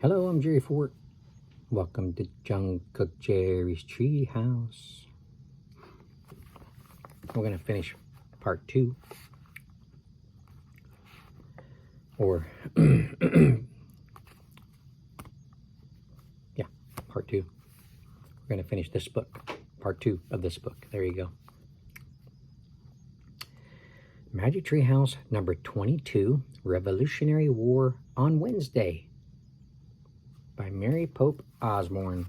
Hello, I'm Jerry Fort. Welcome to John Cook Jerry's Treehouse. We're going to finish part 2. Or, yeah, part 2. We're going to finish this book, part 2 of this book. There you go. Magic Treehouse number 22, Revolutionary War on Wednesday, by Mary Pope Osborne.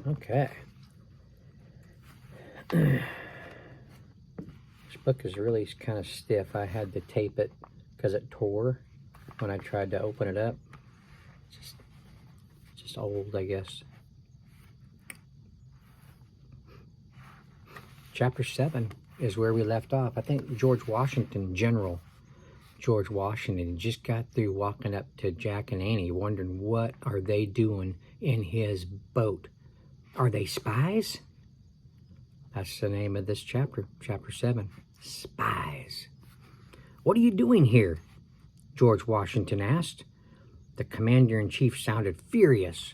Okay. This book is really kind of stiff. I had to tape it because it tore when I tried to open it up. It's just old, I guess. Chapter 7 is where we left off. I think George Washington, General George Washington, just got through walking up to Jack and Annie, wondering what are they doing in his boat. Are they spies? That's the name of this chapter, chapter 7. Spies. What are you doing here? George Washington asked. The commander-in-chief sounded furious.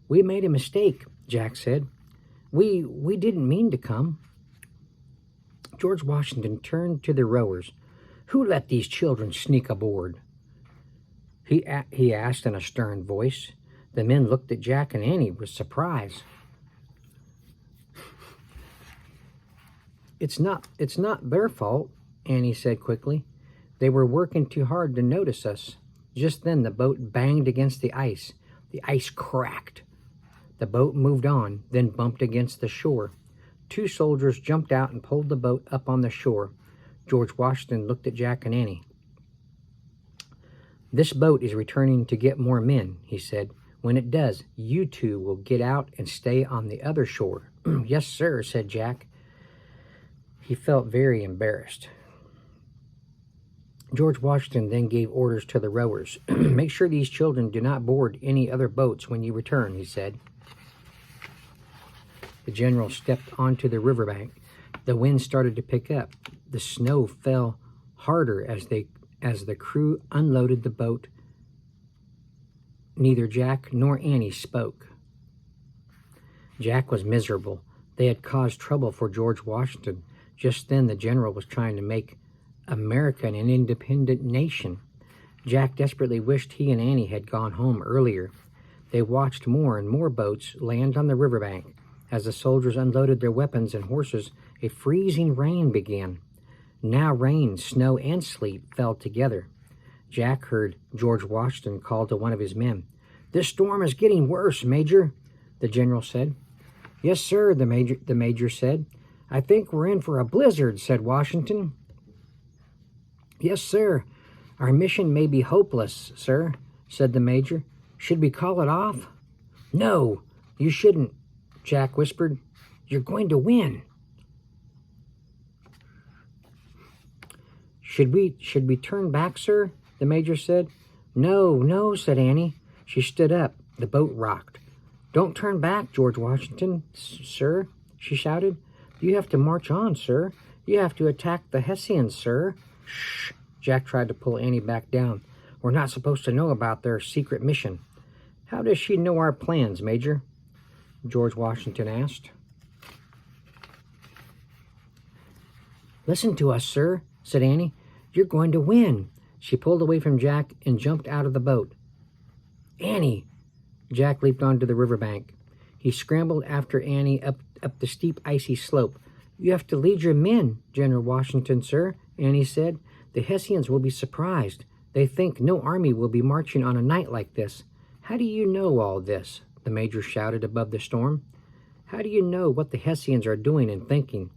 We made a mistake, Jack said. We didn't mean to come. George Washington turned to the rowers. Who let these children sneak aboard? He asked in a stern voice. The men looked at Jack and Annie with surprise. It's not their fault, Annie said quickly. They were working too hard to notice us. Just then the boat banged against the ice. The ice cracked. The boat moved on, then bumped against the shore. 2 soldiers jumped out and pulled the boat up on the shore. George Washington looked at Jack and Annie. This boat is returning to get more men, he said. When it does, you 2 will get out and stay on the other shore. Yes, sir, said Jack. He felt very embarrassed. George Washington then gave orders to the rowers. Make sure these children do not board any other boats when you return, he said. The general stepped onto the riverbank. The wind started to pick up. The snow fell harder as the crew unloaded the boat. Neither Jack nor Annie spoke. Jack was miserable. They had caused trouble for George Washington. Just then the general was trying to make America an independent nation. Jack desperately wished he and Annie had gone home earlier. They watched more and more boats land on the riverbank. As the soldiers unloaded their weapons and horses, a freezing rain began. Now rain, snow, and sleet fell together. Jack heard George Washington call to one of his men. This storm is getting worse, Major, the general said. Yes, sir, the major said. I think we're in for a blizzard, said Washington. Yes, sir. Our mission may be hopeless, sir, said the major. Should we call it off? No, you shouldn't, Jack whispered. You're going to win. Should we turn back, sir? The major said. No, said Annie. She stood up. The boat rocked. Don't turn back, George Washington, sir, she shouted. You have to march on, sir. You have to attack the Hessians, sir. Shh. Jack tried to pull Annie back down. We're not supposed to know about their secret mission. How does she know our plans, Major? George Washington asked. Listen to us, sir, said Annie. You're going to win. She pulled away from Jack and jumped out of the boat. Annie! Jack leaped onto the riverbank. He scrambled after Annie up the steep, icy slope. You have to lead your men, General Washington, sir, Annie said. The Hessians will be surprised. They think no army will be marching on a night like this. How do you know all this? The major shouted above the storm. How do you know what the Hessians are doing and thinking?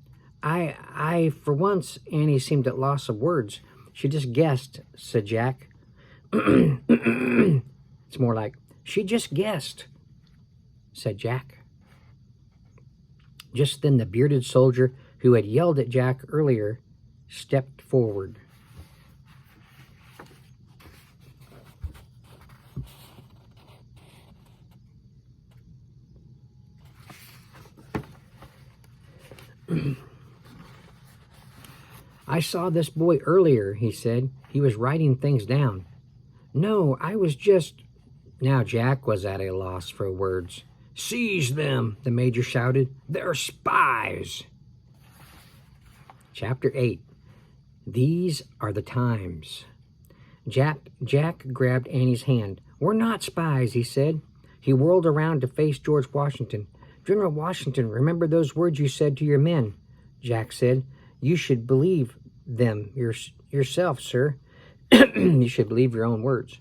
I, for once, Annie seemed at loss of words. She just guessed, said Jack. It's more like, she just guessed, said Jack. Just then the bearded soldier who had yelled at Jack earlier stepped forward. I saw this boy earlier, he said. He was writing things down. "No, I was just—" Now Jack was at a loss for words. "Seize them," the major shouted. "They're spies." Chapter 8. These are the times. Jack grabbed Annie's hand. "We're not spies," he said. He whirled around to face George Washington. "General Washington, remember those words you said to your men," Jack said. "You should believe them yourself, sir." "You should believe your own words."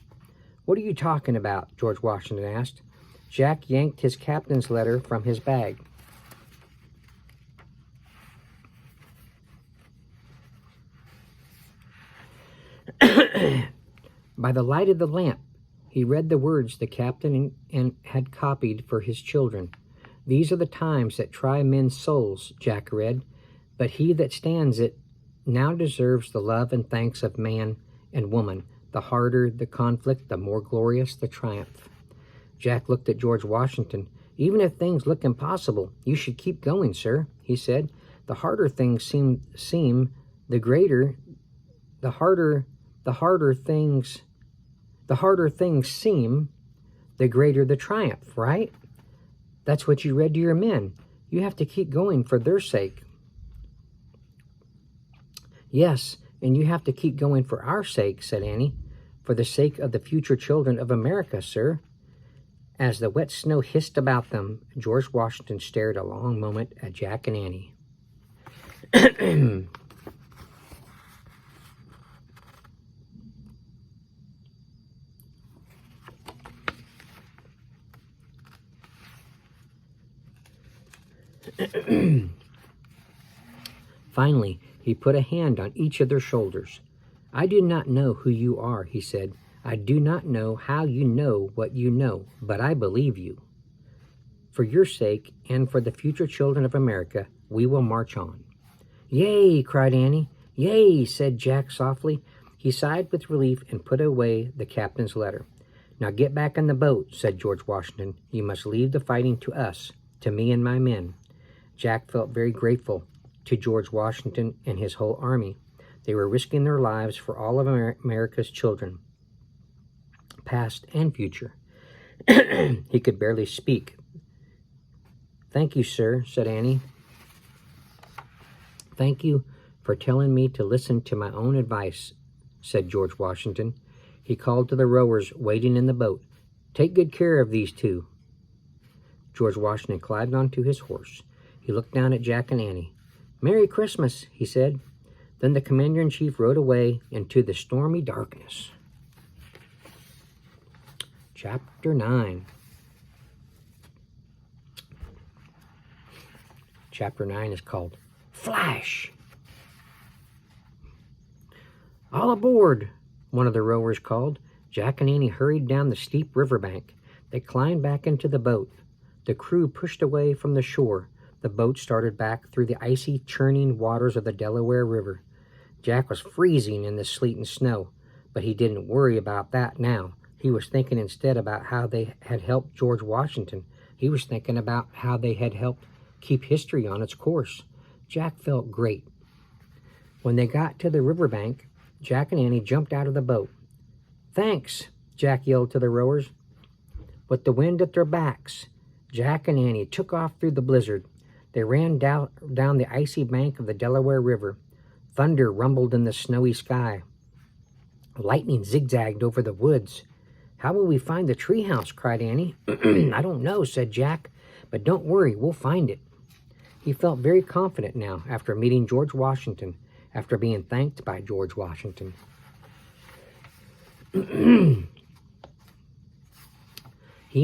"What are you talking about?" George Washington asked. Jack yanked his captain's letter from his bag. By the light of the lamp, he read the words the captain had copied for his children. "These are the times that try men's souls," Jack read, "but he that stands it now deserves the love and thanks of man and woman. The harder the conflict, the more glorious the triumph." Jack looked at George Washington. "Even if things look impossible, you should keep going, sir," he said. "The harder things seem, the harder things seem, the greater the triumph, right? That's what you read to your men. You have to keep going for their sake." "Yes, and you have to keep going for our sake," said Annie. "For the sake of the future children of America, sir." As the wet snow hissed about them, George Washington stared a long moment at Jack and Annie. Finally, he put a hand on each of their shoulders. "I do not know who you are," he said. "I do not know how you know what you know, but I believe you. For your sake and for the future children of America, we will march on." "Yay!" cried Annie. "Yay!" said Jack softly. He sighed with relief and put away the captain's letter. "Now get back in the boat," said George Washington. "You must leave the fighting to us, to me and my men." Jack felt very grateful to George Washington and his whole army. They were risking their lives for all of America's children, past and future. He could barely speak. "Thank you, sir," said Annie. "Thank you for telling me to listen to my own advice," said George Washington. He called to the rowers waiting in the boat. "Take good care of these two." George Washington climbed onto his horse. He looked down at Jack and Annie. "Merry Christmas," he said. Then the commander-in-chief rode away into the stormy darkness. Chapter 9. Chapter 9 is called Flash. "All aboard," one of the rowers called. Jack and Annie hurried down the steep riverbank. They climbed back into the boat. The crew pushed away from the shore. The boat started back through the icy, churning waters of the Delaware River. Jack was freezing in the sleet and snow, but he didn't worry about that now. He was thinking instead about how they had helped George Washington. He was thinking about how they had helped keep history on its course. Jack felt great. When they got to the riverbank, Jack and Annie jumped out of the boat. "Thanks," Jack yelled to the rowers. With the wind at their backs, Jack and Annie took off through the blizzard. They ran down the icy bank of the Delaware River. Thunder rumbled in the snowy sky. Lightning zigzagged over the woods. "How will we find the treehouse?" cried Annie. "I don't know," said Jack, "but don't worry, we'll find it." He felt very confident now after meeting George Washington, after being thanked by George Washington. He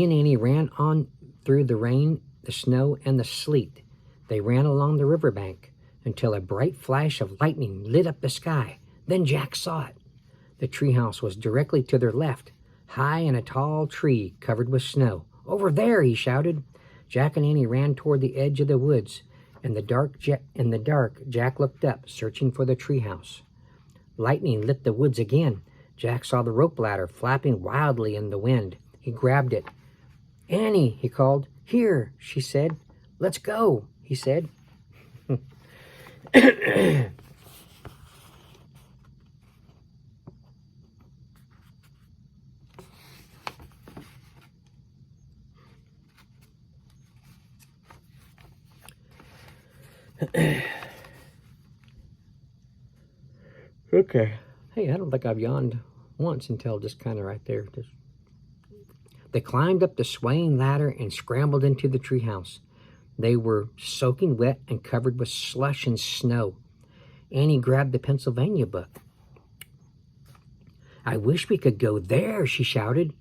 and Annie ran on through the rain, the snow, and the sleet. They ran along the riverbank until a bright flash of lightning lit up the sky. Then Jack saw it. The treehouse was directly to their left, high in a tall tree covered with snow. "Over there!" he shouted. Jack and Annie ran toward the edge of the woods. In the dark, Jack looked up, searching for the treehouse. Lightning lit the woods again. Jack saw the rope ladder flapping wildly in the wind. He grabbed it. "Annie," he called. "Here," she said. "Let's go," he said. Okay. Hey, I don't think I've yawned once until just kind of right there. They climbed up the swaying ladder and scrambled into the treehouse. They were soaking wet and covered with slush and snow. Annie grabbed the Pennsylvania book. "I wish we could go there," she shouted.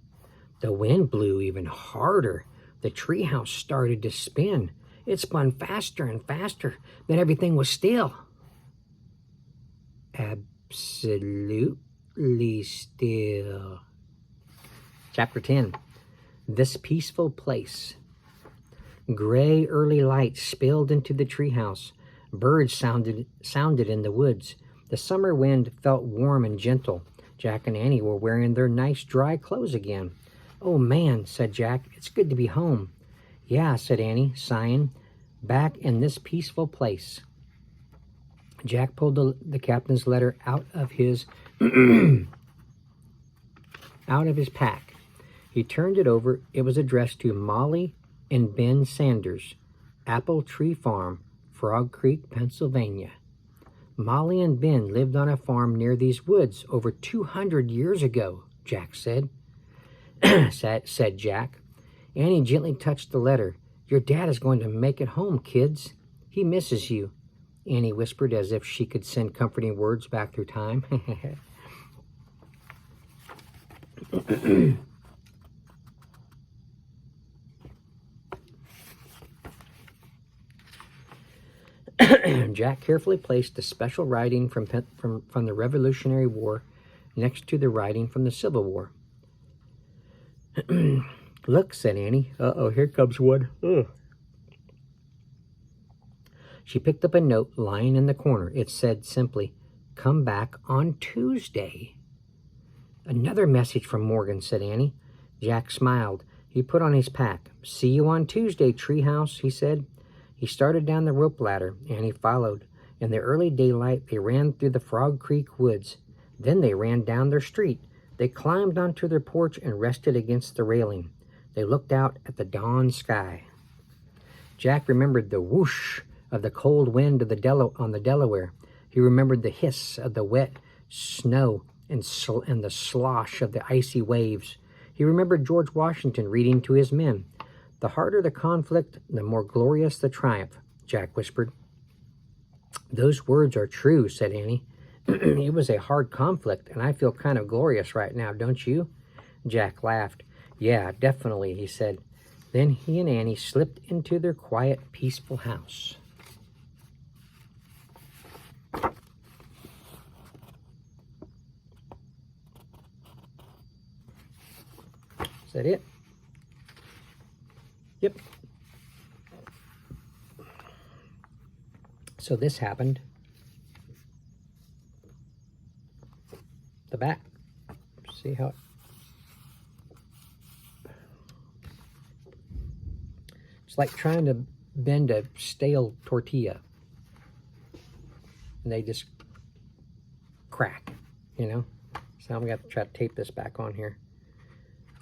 The wind blew even harder. The treehouse started to spin. It spun faster and faster. Then everything was still. Absolutely still. Chapter 10. This peaceful place. Gray early light spilled into the treehouse. Birds sounded in the woods. The summer wind felt warm and gentle. Jack and Annie were wearing their nice dry clothes again. "Oh man," said Jack, "it's good to be home." "Yeah," said Annie, sighing, "back in this peaceful place." Jack pulled the captain's letter out of his pack. He turned it over. It was addressed to Molly and Ben Sanders, Apple Tree Farm, Frog Creek, Pennsylvania. Molly and Ben lived on a farm near these woods over 200 years ago, Jack said. said Jack. Annie gently touched the letter. "Your dad is going to make it home, kids. He misses you," Annie whispered as if she could send comforting words back through time. Jack carefully placed the special writing from the Revolutionary War next to the writing from the Civil War. "Look," said Annie. "Uh-oh, here comes one." Ugh. She picked up a note lying in the corner. It said simply, "Come back on Tuesday." "Another message from Morgan," said Annie. Jack smiled. He put on his pack. "See you on Tuesday, Treehouse," he said. He started down the rope ladder. Annie followed. In the early daylight, they ran through the Frog Creek woods. Then they ran down their street. They climbed onto their porch and rested against the railing. They looked out at the dawn sky. Jack remembered the whoosh of the cold wind of on the Delaware. He remembered the hiss of the wet snow and the slosh of the icy waves. He remembered George Washington reading to his men. "The harder the conflict, the more glorious the triumph," Jack whispered. "Those words are true," said Annie. "It was a hard conflict, and I feel kind of glorious right now, don't you?" Jack laughed. "Yeah, definitely," he said. Then he and Annie slipped into their quiet, peaceful house. Is that it? Yep. So this happened. The back. See how it's like trying to bend a stale tortilla. And they just crack, you know? So I'm going to try to tape this back on here.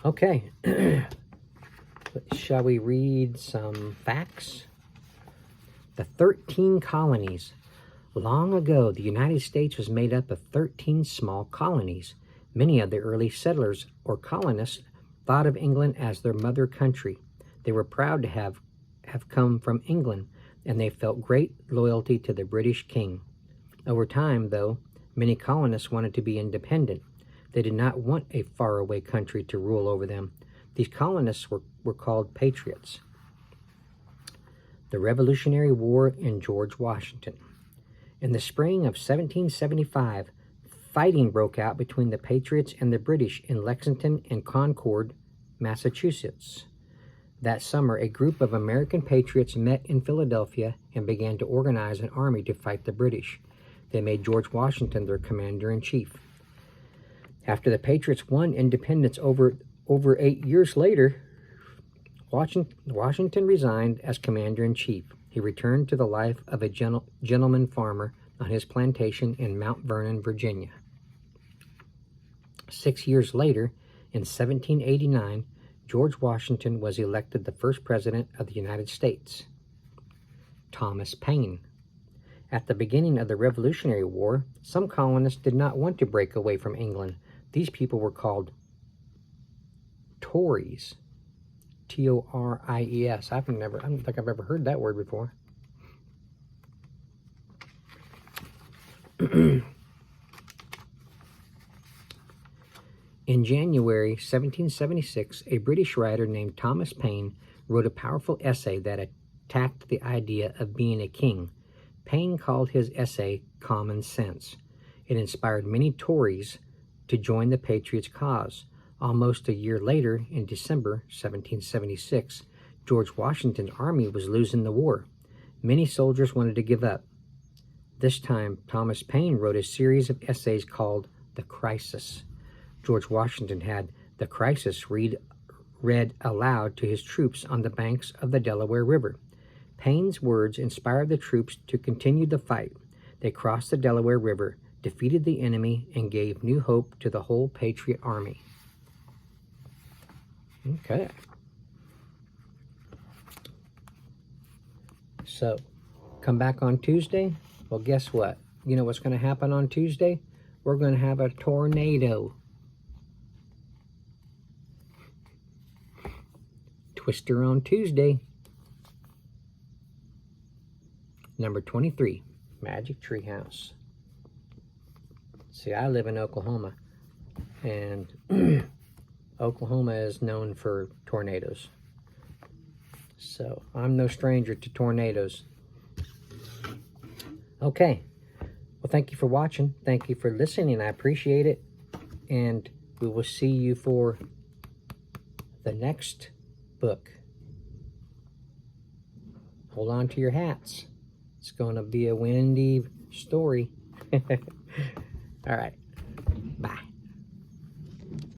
Okay. Shall we read some facts? The 13 colonies. Long ago, the United States was made up of 13 small colonies. Many of the early settlers or colonists thought of England as their mother country. They were proud to have come from England, and they felt great loyalty to the British king. Over time, though, many colonists wanted to be independent. They did not want a faraway country to rule over them. These colonists were called patriots. The Revolutionary War and George Washington. In the spring of 1775, fighting broke out between the Patriots and the British in Lexington and Concord, Massachusetts. That summer, a group of American patriots met in Philadelphia and began to organize an army to fight the British. They made George Washington their commander-in-chief. After the Patriots won independence over 8 years later, Washington resigned as commander-in-chief. He returned to the life of a gentleman farmer on his plantation in Mount Vernon, Virginia. 6 years later, in 1789, George Washington was elected the first president of the United States. Thomas Paine. At the beginning of the Revolutionary War, some colonists did not want to break away from England. These people were called Tories. Tories. I don't think I've ever heard that word before. In January 1776, a British writer named Thomas Paine wrote a powerful essay that attacked the idea of being a king. Paine called his essay Common Sense. It inspired many Tories to join the Patriots' cause. Almost a year later, in December 1776, George Washington's army was losing the war. Many soldiers wanted to give up. This time, Thomas Paine wrote a series of essays called The Crisis. George Washington had The Crisis read aloud to his troops on the banks of the Delaware River. Paine's words inspired the troops to continue the fight. They crossed the Delaware River, defeated the enemy, and gave new hope to the whole Patriot army. Okay. So, come back on Tuesday. Well, guess what? You know what's going to happen on Tuesday? We're going to have a tornado. Twister on Tuesday. Number 23, Magic Treehouse. See, I live in Oklahoma, and Oklahoma is known for tornadoes. So, I'm no stranger to tornadoes. Okay. Well, thank you for watching. Thank you for listening. I appreciate it. And we will see you for the next book. Hold on to your hats. It's going to be a windy story. All right.